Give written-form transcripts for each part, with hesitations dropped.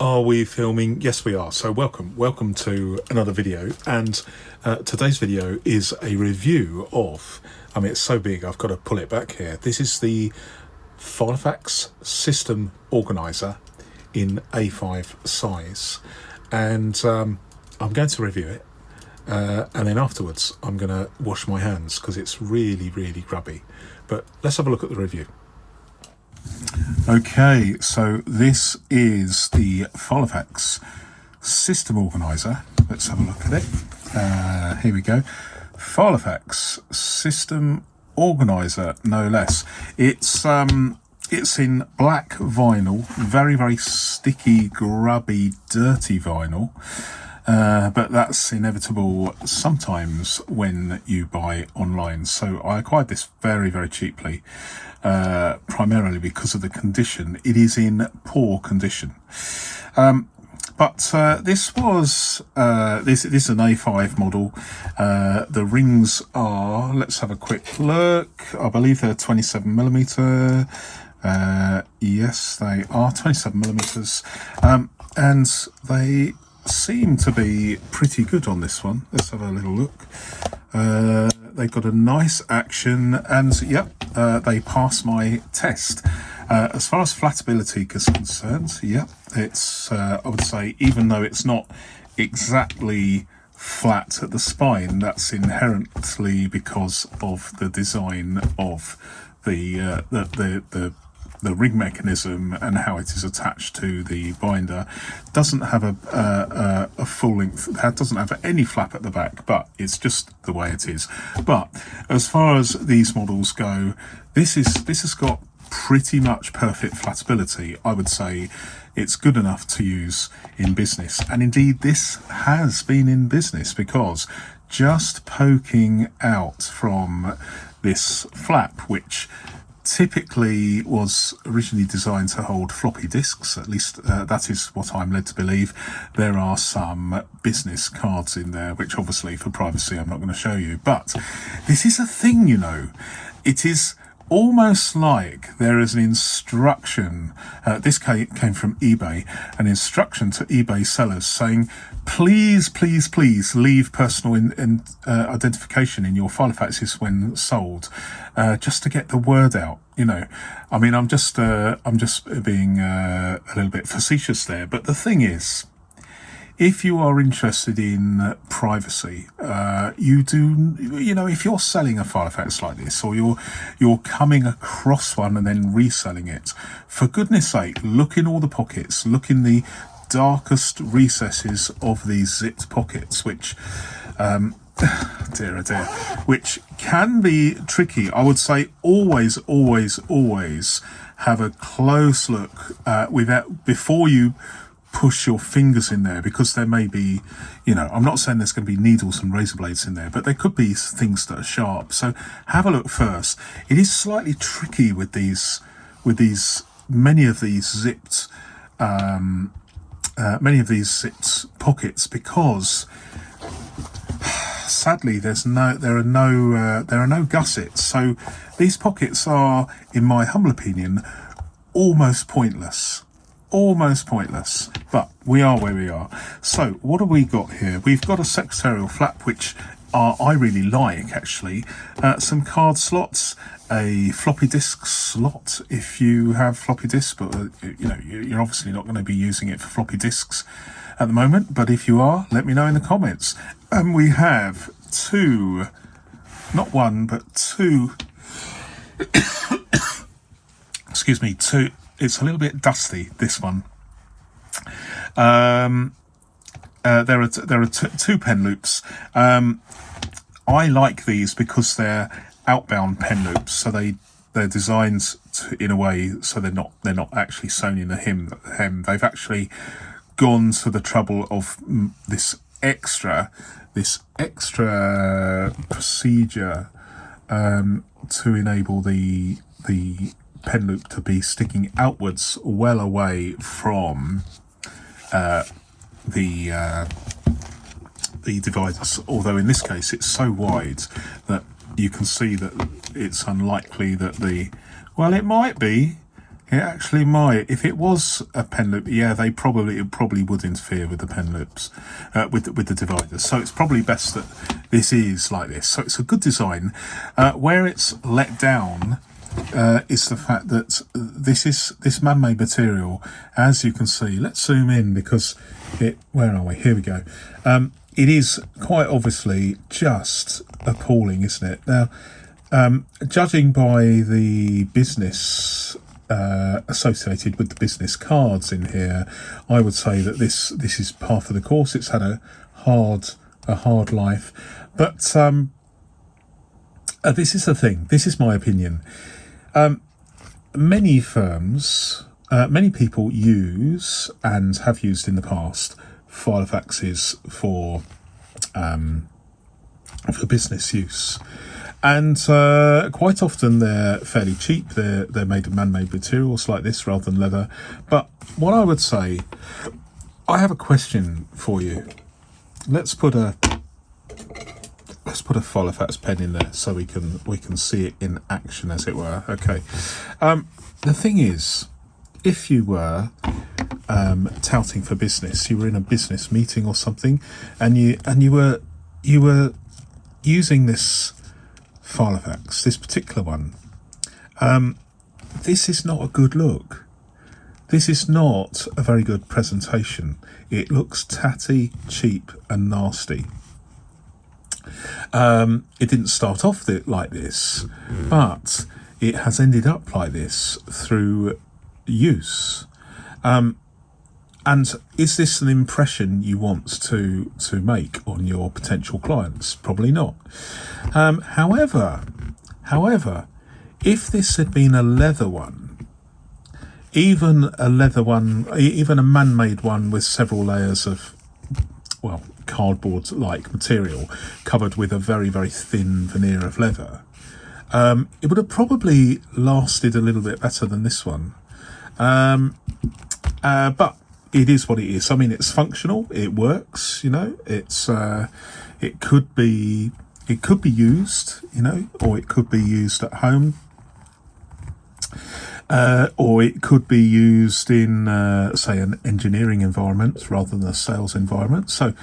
Are we filming? Yes, we are. So welcome to another video. And today's video is a review of, it's so big, I've got to pull it back here. This is the Filofax System Organiser in A5 size. And I'm going to review it. And then afterwards, I'm going to wash my hands because it's really, really grubby. But let's have a look at the review. Okay, so this is the Filofax System Organiser. Let's have a look at it. Here we go. Filofax System Organiser, no less. It's in black vinyl, very, very sticky, grubby, dirty vinyl. But that's inevitable sometimes when you buy online. So I acquired this very, very cheaply, primarily because of the condition. It is in poor condition. But this was, this is an A5 model. The rings are, let's have a quick look. I believe they're 27 millimeter. Yes, they are 27 millimeters. And they seem to be pretty good on this one. Let's have a little look. They've got a nice action, and yep, they passed my test. As far as flatability is concerned, yep, it's I would say, even though it's not exactly flat at the spine, that's inherently because of the design of the ring mechanism and how it is attached to the binder. Doesn't have a full length, doesn't have any flap at the back, but it's just the way it is. But as far as these models go, this has got pretty much perfect flatability. I would say it's good enough to use in business, and indeed this has been in business, because just poking out from this flap, which typically was originally designed to hold floppy disks, at least that is what I'm led to believe. There are some business cards in there, which obviously for privacy I'm not going to show you, but this is a thing, you know. It is almost like there is an instruction, this came from eBay, an instruction to eBay sellers saying, please leave personal identification in your Filofaxes when sold, just to get the word out. You know, I'm just being a little bit facetious there, but the thing is, if you are interested in privacy, if you're selling a Filofax like this, or you're coming across one and then reselling it, for goodness sake, look in all the pockets, look in the darkest recesses of these zipped pockets, which, dear oh dear, which can be tricky. I would say always have a close look before you push your fingers in there, because there may be, I'm not saying there's going to be needles and razor blades in there, but there could be things that are sharp. So have a look first. It is slightly tricky with many of these zipped pockets, because sadly there are no gussets. So these pockets are, in my humble opinion, almost pointless, but we are where we are. So what have we got here? We've got a secretarial flap, which I really like, actually. Some card slots, a floppy disk slot if you have floppy disks, but you're obviously not going to be using it for floppy disks at the moment, but if you are, let me know in the comments. And we have two, not one but two excuse me, two. It's a little bit dusty, this one. There are two pen loops. I like these because they're outbound pen loops, so they're designed in a way so they're not actually sewn in the hem. They've actually gone to the trouble of this extra procedure to enable the pen loop to be sticking outwards, well away from the dividers, although in this case it's so wide that you can see that it's unlikely that it It actually might. If it was a pen loop, yeah, it probably would interfere with the pen loops, with the dividers. So it's probably best that this is like this. So it's a good design. Where it's let down is the fact that this man-made material, as you can see. Let's zoom in because where are we? Here we go. It is quite obviously just appalling, isn't it? Now, judging by the business associated with the business cards in here, I would say that this is par for the course. It's had a hard life, but this is the thing. This is my opinion. Many firms, many people use and have used in the past Filofaxes for business use. And quite often they're fairly cheap. They're made of man-made materials like this rather than leather. But what I would say, I have a question for you. Let's put a Filofax pen in there so we can see it in action, as it were. Okay. The thing is, if you were touting for business, you were in a business meeting or something, and you were using this Filofax, this particular one, this is not a good look. This is not a very good presentation. It looks tatty, cheap and nasty. It didn't start off like this, but it has ended up like this through use. And is this an impression you want to make on your potential clients? Probably not. However, if this had been a leather one, even a man-made one with several layers of, well, cardboard-like material covered with a very, very thin veneer of leather, it would have probably lasted a little bit better than this one. But it is what it is. I mean, it's functional. It works. It could be used. Or it could be used at home. Or it could be used in, say, an engineering environment rather than a sales environment. So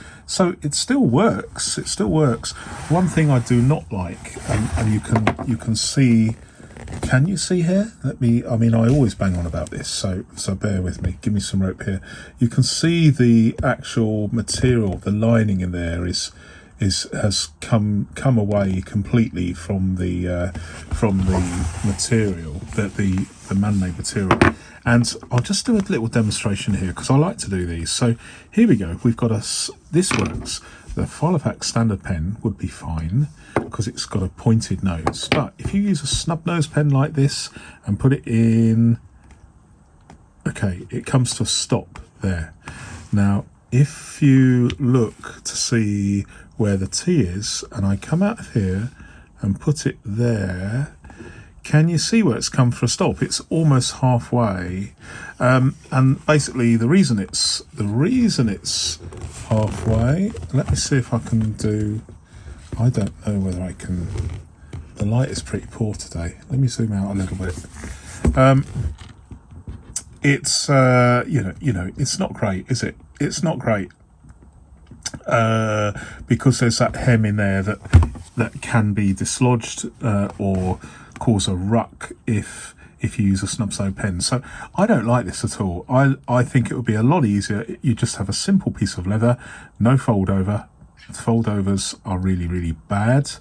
it still works. It still works. One thing I do not like, and you can see. Can you see here? I always bang on about this, so bear with me. Give me some rope here. You can see the actual material, the lining in there has come away completely from the material, the man-made material. And I'll just do a little demonstration here because I like to do these. So here we go. We've got this works. The Filofax standard pen would be fine because it's got a pointed nose. But if you use a snub nose pen like this and put it in, okay, it comes to a stop there. Now, if you look to see where the T is, and I come out of here and put it there, can you see where it's come for a stop? It's almost halfway, and basically the reason it's halfway. Let me see if I can do. I don't know whether I can. The light is pretty poor today. Let me zoom out a little bit. It's it's not great, is it? It's not great because there's that hem in there that can be dislodged or cause a ruck if you use a snub nose pen. So I don't like this at all. I think it would be a lot easier. You just have a simple piece of leather, no fold over. Foldovers are really, really bad.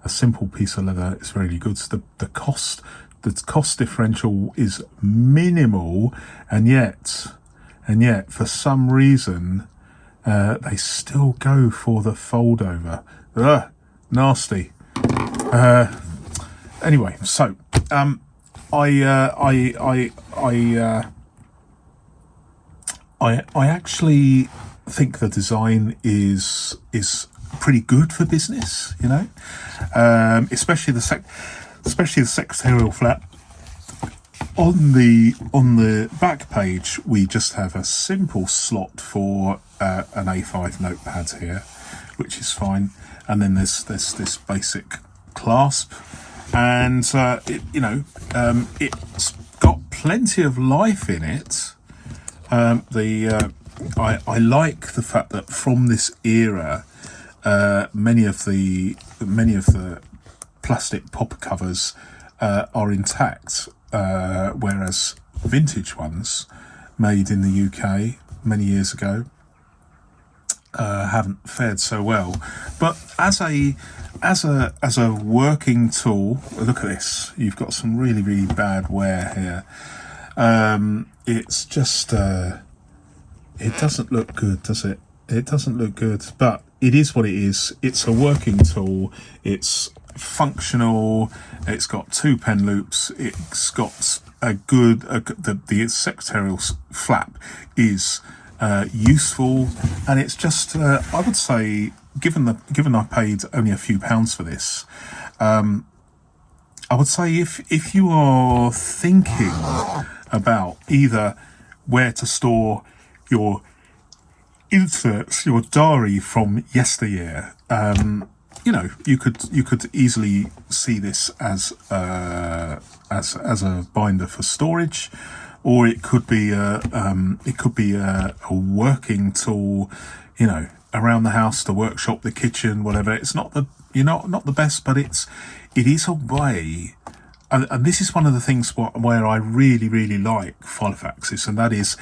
A simple piece of leather is really good. So the cost differential is minimal, and yet for some reason they still go for the fold over. Ugh, nasty. Anyway, so I actually think the design is pretty good for business, especially the secretarial flap. On the back page, we just have a simple slot for an A5 notepad here, which is fine, and then there's this basic clasp, and it's got plenty of life in it. I like the fact that from this era, many of the plastic popper covers are intact, whereas vintage ones made in the UK many years ago haven't fared so well. But as a working tool, look at this. You've got some really, really bad wear here. It's just it doesn't look good, does it? It doesn't look good, but it is what it is. It's a working tool. It's functional. It's got 2 pen loops. It's got the secretarial flap is useful, and it's just I would say, given I paid only a few pounds for this, I would say if you are thinking about either where to store your inserts, your diary from yesteryear, you could easily see this as a binder for storage, or it could be a working tool, around the house, the workshop, the kitchen, whatever. It's not the best, but it is a way. And this is one of the things where I really, really like Filofaxes, and that is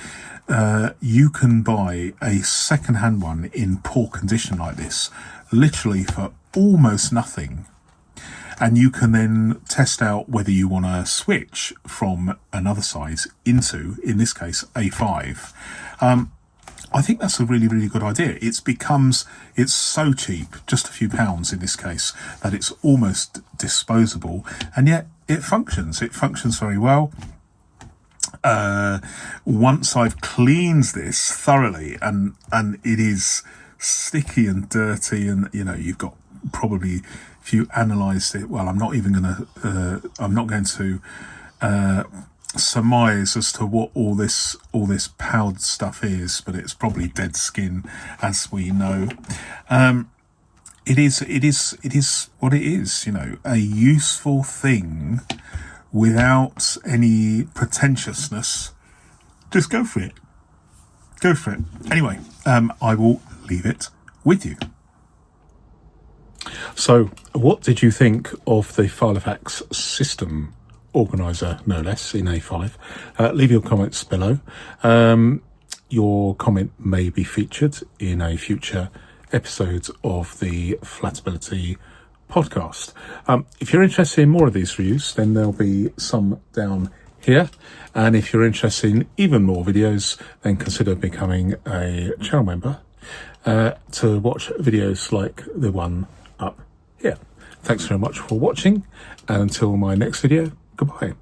you can buy a second-hand one in poor condition like this, literally for almost nothing. And you can then test out whether you want to switch from another size into, in this case, A5. I think that's a really, really good idea. It's so cheap, just a few pounds in this case, that it's almost disposable, and yet it functions. It functions very well. Once I've cleaned this thoroughly, and it is sticky and dirty, and you've got probably, if you analysed it, well, I'm not going to surmise as to what all this powdered stuff is, but it's probably dead skin, as we know. It is what it is, a useful thing without any pretentiousness. Just go for it. Anyway, I will leave it with you. So, what did you think of the Filofax system organiser, no less, in A5? Leave your comments below. Your comment may be featured in a future episode of the Flatability Podcast. If you're interested in more of these reviews, then there'll be some down here. And if you're interested in even more videos, then consider becoming a channel member to watch videos like the one up here. Thanks very much for watching, and until my next video, goodbye.